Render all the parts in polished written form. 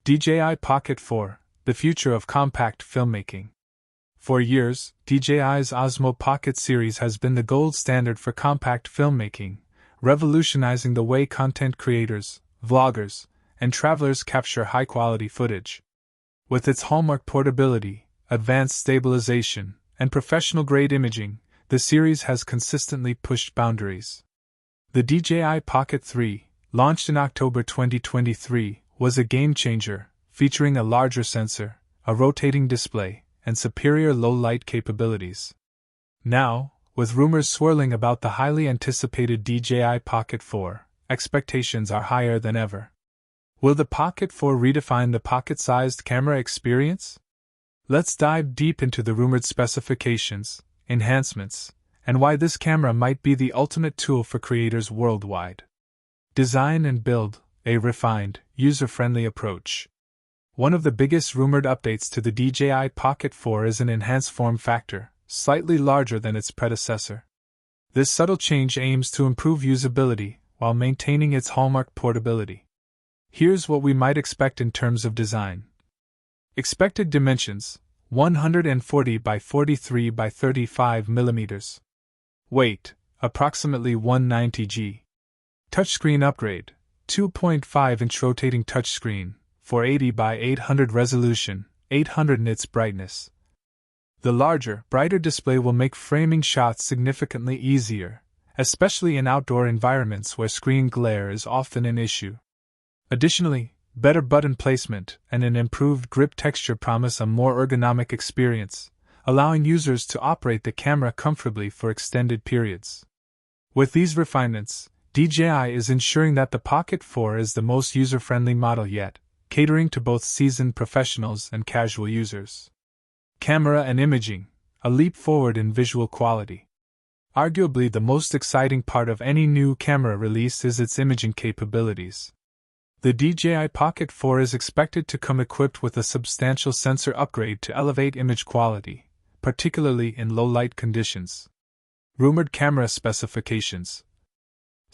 DJI Pocket 4, the future of compact filmmaking. For years, DJI's Osmo Pocket series has been the gold standard for compact filmmaking, revolutionizing the way content creators, vloggers, and travelers capture high-quality footage. With its hallmark portability, advanced stabilization, and professional-grade imaging, the series has consistently pushed boundaries. The DJI Pocket 3, launched in October 2023, was a game-changer, featuring a larger sensor, a rotating display, and superior low-light capabilities. Now, with rumors swirling about the highly anticipated DJI Pocket 4, expectations are higher than ever. Will the Pocket 4 redefine the pocket-sized camera experience? Let's dive deep into the rumored specifications, enhancements, and why this camera might be the ultimate tool for creators worldwide. Design and build, a refined, user-friendly approach. One of the biggest rumored updates to the DJI Pocket 4 is an enhanced form factor, slightly larger than its predecessor. This subtle change aims to improve usability while maintaining its hallmark portability. Here's what we might expect in terms of design. Expected dimensions: 140 by 43 by 35 mm. Weight: approximately 190 g. Touchscreen upgrade: 2.5-inch rotating touchscreen, 480 by 800 resolution, 800 nits brightness. The larger, brighter display will make framing shots significantly easier, especially in outdoor environments where screen glare is often an issue. Additionally, better button placement and an improved grip texture promise a more ergonomic experience, allowing users to operate the camera comfortably for extended periods. With these refinements, DJI is ensuring that the Pocket 4 is the most user-friendly model yet, catering to both seasoned professionals and casual users. Camera and imaging, a leap forward in visual quality. Arguably the most exciting part of any new camera release is its imaging capabilities. The DJI Pocket 4 is expected to come equipped with a substantial sensor upgrade to elevate image quality, particularly in low-light conditions. Rumored camera specifications.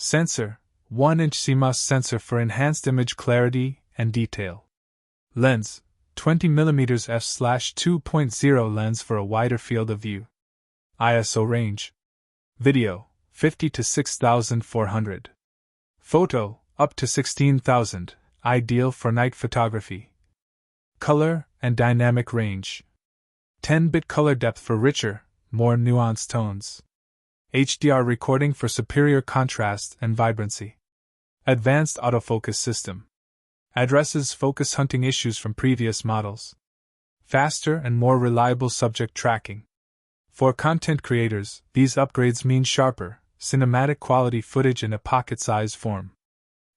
Sensor: 1-inch CMOS sensor for enhanced image clarity and detail. Lens: 20mm f/2.0 lens for a wider field of view. ISO range. Video: 50 to 6400. Photo: up to 16,000, ideal for night photography. Color and dynamic range. 10-bit color depth for richer, more nuanced tones. HDR recording for superior contrast and vibrancy. Advanced autofocus system. Addresses focus hunting issues from previous models. Faster and more reliable subject tracking. For content creators, these upgrades mean sharper, cinematic quality footage in a pocket-sized form.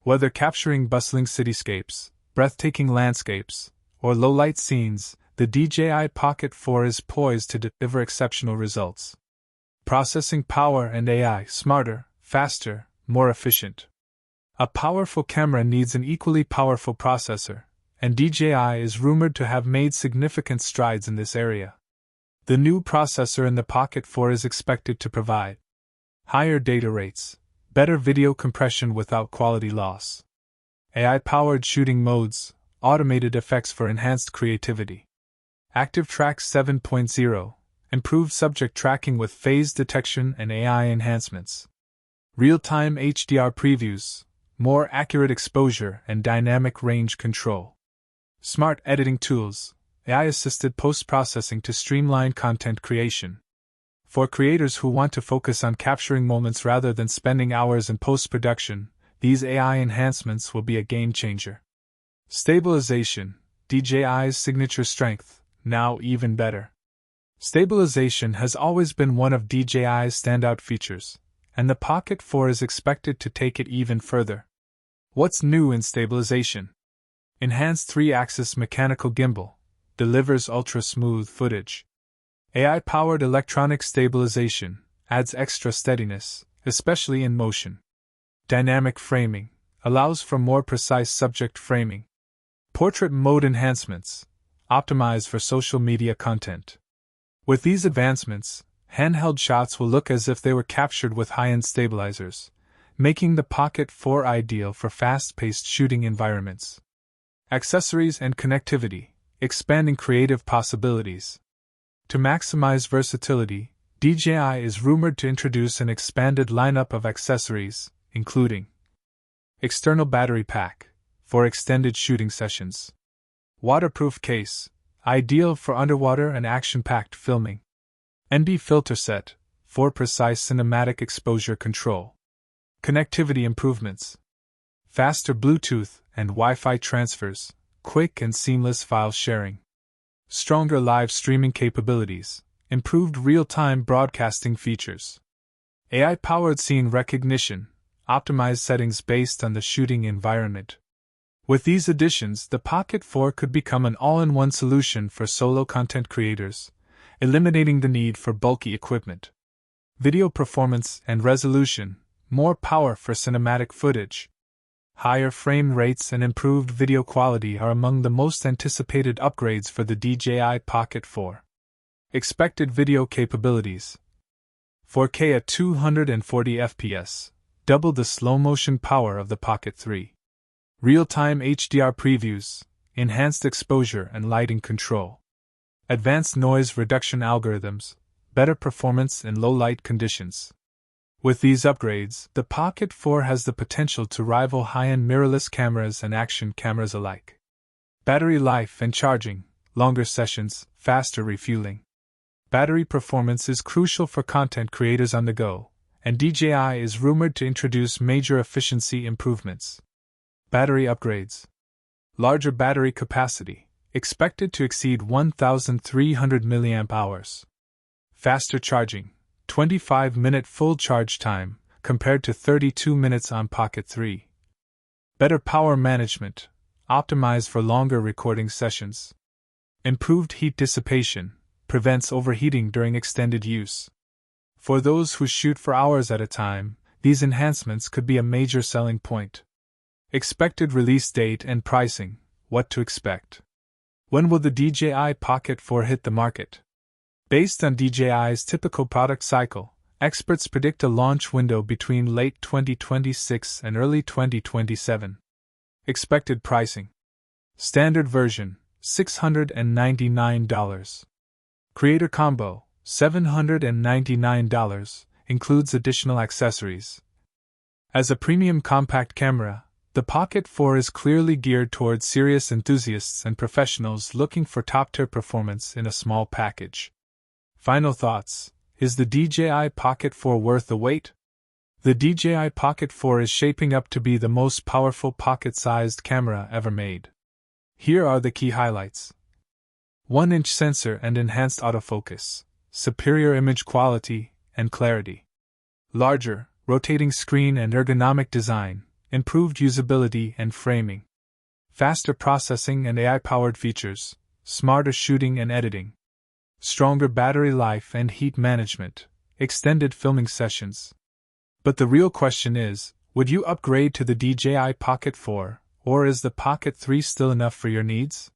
Whether capturing bustling cityscapes, breathtaking landscapes, or low-light scenes, the DJI Pocket 4 is poised to deliver exceptional results. Processing power and AI: smarter, faster, more efficient. A powerful camera needs an equally powerful processor, and DJI is rumored to have made significant strides in this area. The new processor in the Pocket 4 is expected to provide higher data rates, better video compression without quality loss, AI-powered shooting modes, automated effects for enhanced creativity, Active Track 7.0, improved subject tracking with phase detection and AI enhancements, real-time HDR previews, more accurate exposure and dynamic range control, smart editing tools, AI-assisted post-processing to streamline content creation. For creators who want to focus on capturing moments rather than spending hours in post-production, these AI enhancements will be a game-changer. Stabilization: DJI's signature strength, now even better. Stabilization has always been one of DJI's standout features, and the Pocket 4 is expected to take it even further. What's new in stabilization? Enhanced 3-axis mechanical gimbal, delivers ultra-smooth footage. AI-powered electronic stabilization, adds extra steadiness, especially in motion. Dynamic framing, allows for more precise subject framing. Portrait mode enhancements, optimized for social media content. With these advancements, handheld shots will look as if they were captured with high-end stabilizers, making the Pocket 4 ideal for fast-paced shooting environments. Accessories and connectivity, expanding creative possibilities. To maximize versatility, DJI is rumored to introduce an expanded lineup of accessories, including external battery pack, for extended shooting sessions. Waterproof case, ideal for underwater and action-packed filming. ND filter set, for precise cinematic exposure control. Connectivity improvements. Faster Bluetooth and Wi-Fi transfers, quick and seamless file sharing. Stronger live streaming capabilities, improved real-time broadcasting features. AI-powered scene recognition, optimized settings based on the shooting environment. With these additions, the Pocket 4 could become an all-in-one solution for solo content creators, eliminating the need for bulky equipment. Video performance and resolution, more power for cinematic footage. Higher frame rates and improved video quality are among the most anticipated upgrades for the DJI Pocket 4. Expected video capabilities: 4K at 240 FPS, double the slow-motion power of the Pocket 3. Real-time HDR previews, enhanced exposure and lighting control. Advanced noise reduction algorithms, better performance in low-light conditions. With these upgrades, the Pocket 4 has the potential to rival high-end mirrorless cameras and action cameras alike. Battery life and charging, longer sessions, faster refueling. Battery performance is crucial for content creators on the go, and DJI is rumored to introduce major efficiency improvements. Battery upgrades. Larger battery capacity, expected to exceed 1,300 mAh. Faster charging, 25-minute full charge time, compared to 32 minutes on Pocket 3. Better power management, optimized for longer recording sessions. Improved heat dissipation, prevents overheating during extended use. For those who shoot for hours at a time, these enhancements could be a major selling point. Expected release date and pricing, what to expect. When will the DJI Pocket 4 hit the market? Based on DJI's typical product cycle, experts predict a launch window between late 2026 and early 2027. Expected pricing. Standard version, $699. Creator Combo, $799, includes additional accessories. As a premium compact camera, the Pocket 4 is clearly geared towards serious enthusiasts and professionals looking for top-tier performance in a small package. Final thoughts: is the DJI Pocket 4 worth the wait? The DJI Pocket 4 is shaping up to be the most powerful pocket-sized camera ever made. Here are the key highlights. 1-inch sensor and enhanced autofocus, superior image quality and clarity. Larger, rotating screen and ergonomic design, improved usability and framing. Faster processing and AI-powered features, smarter shooting and editing. Stronger battery life and heat management, extended filming sessions. But the real question is, would you upgrade to the DJI Pocket 4, or is the Pocket 3 still enough for your needs?